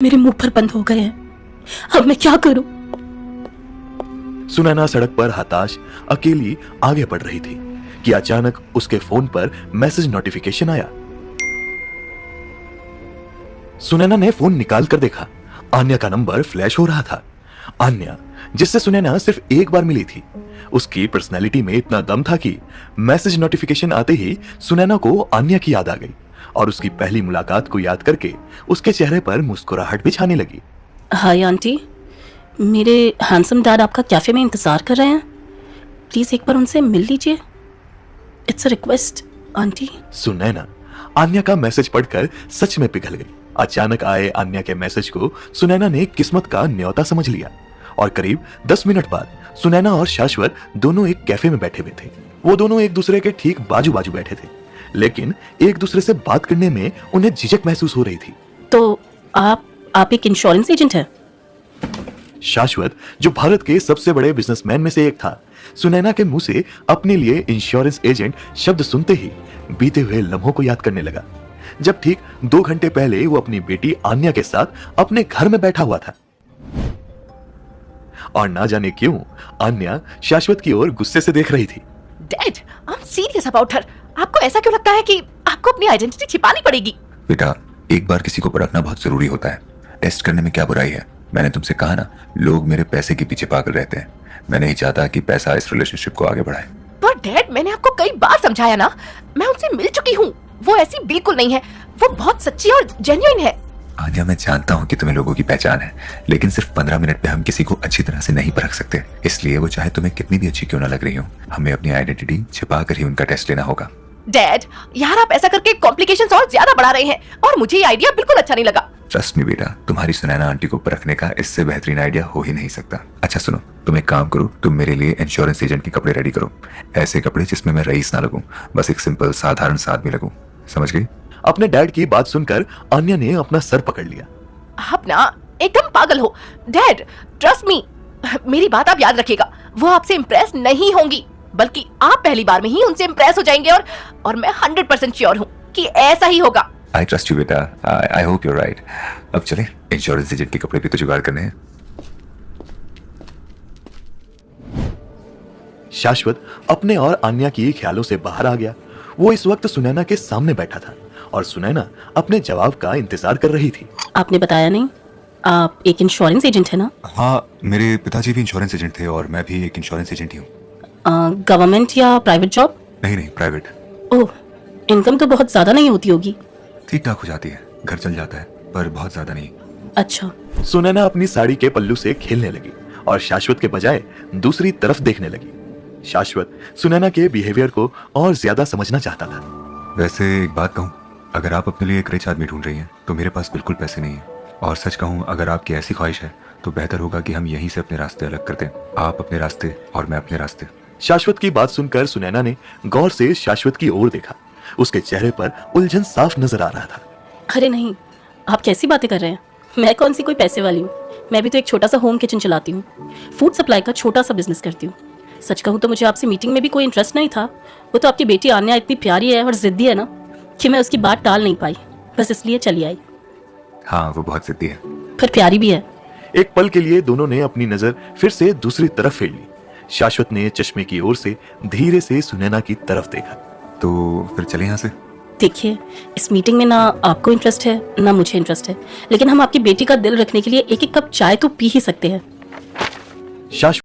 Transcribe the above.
मेरे मुंह पर बंद हो गए हैं। अब मैं क्या करूं? सुनैना सड़क पर हताश अकेली आगे बढ़ रही थी कि अचानक उसके फोन पर मैसेज नोटिफिकेशन आया। सुनैना ने फोन निकाल कर देखा, आन्या का नंबर फ्लैश हो रहा था। आन्या, जिससे सुनैना सिर्फ एक बार मिली थी, उसकी पर्सनैलिटी में इतना दम था कि मैसेज नोटिफिकेशन आते ही सुनैना को आन्या की याद आ गई और उसकी पहली मुलाकात को याद करके उसके चेहरे पर मुस्कुराहट भी छाने लगी। हाय आंटी, मेरे हैंडसम डैड आपका कैफे में इंतजार कर रहे हैं। प्लीज एक बार उनसे मिल लीजिए। It's a request aunty. Sunaina Anya का मैसेज पढ़कर सच में पिघल गई। अचानक आए आन्या के मैसेज को सुनैना ने किस्मत का न्योता समझ लिया और करीब 10 मिनट बाद सुनैना और शाश्वत दोनों एक कैफे में बैठे हुए थे। वो दोनों एक दूसरे के ठीक बाजू बाजू बैठे थे, लेकिन एक दूसरे से बात करने में उन्हें झिझक महसूस हो रही थी। तो आप एक इंश्योरेंस एजेंट हैं? शाश्वत, जो भारत के सबसे बड़े बिजनेसमैन में से एक था, सुनैना के मुंह से अपने लिए इंश्योरेंस एजेंट शब्द सुनते ही बीते हुए लम्हों को याद करने लगा, जब ठीक 2 घंटे पहले वो अपनी बेटी आन्या के साथ अपने घर में बैठा हुआ था। और ना जाने क्यों आन्या शाश्वत की ओर गुस्से से देख रही थी। Dad, I am serious about her. आपको ऐसा क्यों लगता है कि आपको अपनी आइडेंटिटी छिपानी पड़ेगी? बेटा, एक बार किसी को परखना बहुत जरूरी होता है। टेस्ट करने में क्या बुराई है? मैंने तुमसे कहा ना, लोग मेरे पैसे के पीछे पागल रहते हैं। मैं नहीं चाहता कि पैसा इस रिलेशनशिप को आगे बढ़ाए। पर डैड, मैंने आपको कई बार समझाया ना, मैं उनसे मिल चुकी हूँ। वो ऐसी बिल्कुल नहीं है। वो बहुत सच्ची और जेन्युइन है। आन्या, मैं जानता हूँ कि तुम्हें लोगों की पहचान है, लेकिन सिर्फ 15 मिनट में हम किसी को अच्छी तरह से नहीं परख सकते। इसलिए वो चाहे तुम्हें कितनी भी अच्छी क्यों ना लग रही हो, हमें अपनी आइडेंटिटी छिपा कर ही उनका टेस्ट लेना होगा। डैड, यार आप ऐसा करके कॉम्प्लिकेशंस और ज्यादा बढ़ा रहे हैं और मुझे ये आइडिया बिल्कुल अच्छा नहीं लगा। ट्रस्ट मी बेटा, तुम्हारी सुनैना आंटी को परखने का इससे बेहतरीन आइडिया हो ही नहीं सकता। अच्छा सुनो, तुम एक काम करो, तुम मेरे लिए इंश्योरेंस एजेंट के कपड़े रेडी करो। ऐसे कपड़े जिसमें मैं रईस ना लगूं, बस एक सिंपल साधारण सा आदमी लगूं। समझ गई? अपने डैड की बात सुनकर आन्या ने अपना सर पकड़ लिया। आप ना एकदम पागल हो। डैड, ट्रस्ट मी, मेरी बात आप याद रखिएगा। वो आपसे इम्प्रेस नहीं होंगी, बल्कि आप पहली बार में ही उनसे इम्प्रेस हो जाएंगे और मैं 100% श्योर हूँ कि ऐसा ही होगा। आई ट्रस्ट यू बेटा, आई होप यू राइट। अब चले, इंश्योरेंस एजेंट के कपड़े भी तो जुगाड़ करने हैं। शाश्वत अपने और आन्या की ख्यालों से बाहर आ गया। वो इस वक्त सुनैना के सामने बैठा था और सुनैना अपने जवाब का इंतजार कर रही थी। आपने बताया नहीं, आप एक इंश्योरेंस एजेंट है ना? हाँ, मेरे पिताजी भी इंश्योरेंस एजेंट थे और मैं भी एक इंश्योरेंस एजेंट ही हूँ। गवर्नमेंट या प्राइवेट जॉब? नहीं, प्राइवेट। ओह, इनकम तो बहुत ज्यादा नहीं होती होगी। ठीक ठाक हो जाती है, घर चल जाता है, पर बहुत ज्यादा नहीं। अच्छा। सुनैना अपनी साड़ी के पल्लू से खेलने लगी और शाश्वत के बजाय दूसरी तरफ देखने लगी। शाश्वत सुनैना के बिहेवियर को और ज्यादा समझना चाहता था। वैसे एक बात कहूँ, अगर आप अपने लिए एक रिच आदमी ढूंढ रही हैं तो मेरे पास बिल्कुल पैसे नहीं है। और सच कहूँ, अगर आपकी ऐसी ख्वाहिश है तो बेहतर होगा कि हम यहीं से अपने रास्ते अलग कर दें। आप अपने रास्ते और मैं अपने रास्ते। शाश्वत की बात सुनकर सुनैना ने गौर से शाश्वत की ओर देखा। उसके चेहरे पर उलझन साफ नजर आ रहा था। अरे नहीं, आप कैसी बातें कर रहे हैं? मैं कौन सी कोई पैसे वाली हूँ? मैं भी तो एक छोटा सा होम किचन चलाती हूँ। फूड सप्लाई का छोटा सा बिजनेस करती हूँ। सच कहूँ तो मुझे आपसे मीटिंग में भी कोई इंटरेस्ट नहीं था। वो तो आपकी बेटी आन्या इतनी प्यारी है और जिद्दी है ना कि मैं उसकी बात टाल नहीं पाई, बस इसलिए चली आई। हाँ, वो बहुत जिद्दी है, पर प्यारी भी है। एक पल के लिए दोनों ने अपनी नजर फिर से दूसरी तरफ फेर ली। शाश्वत ने चश्मे की ओर से धीरे से सुनैना की तरफ देखा। तो फिर चले यहाँ से। देखिए, इस मीटिंग में ना आपको इंटरेस्ट है ना मुझे इंटरेस्ट है, लेकिन हम आपकी बेटी का दिल रखने के लिए एक एक कप चाय तो पी ही सकते हैं। शाश्वत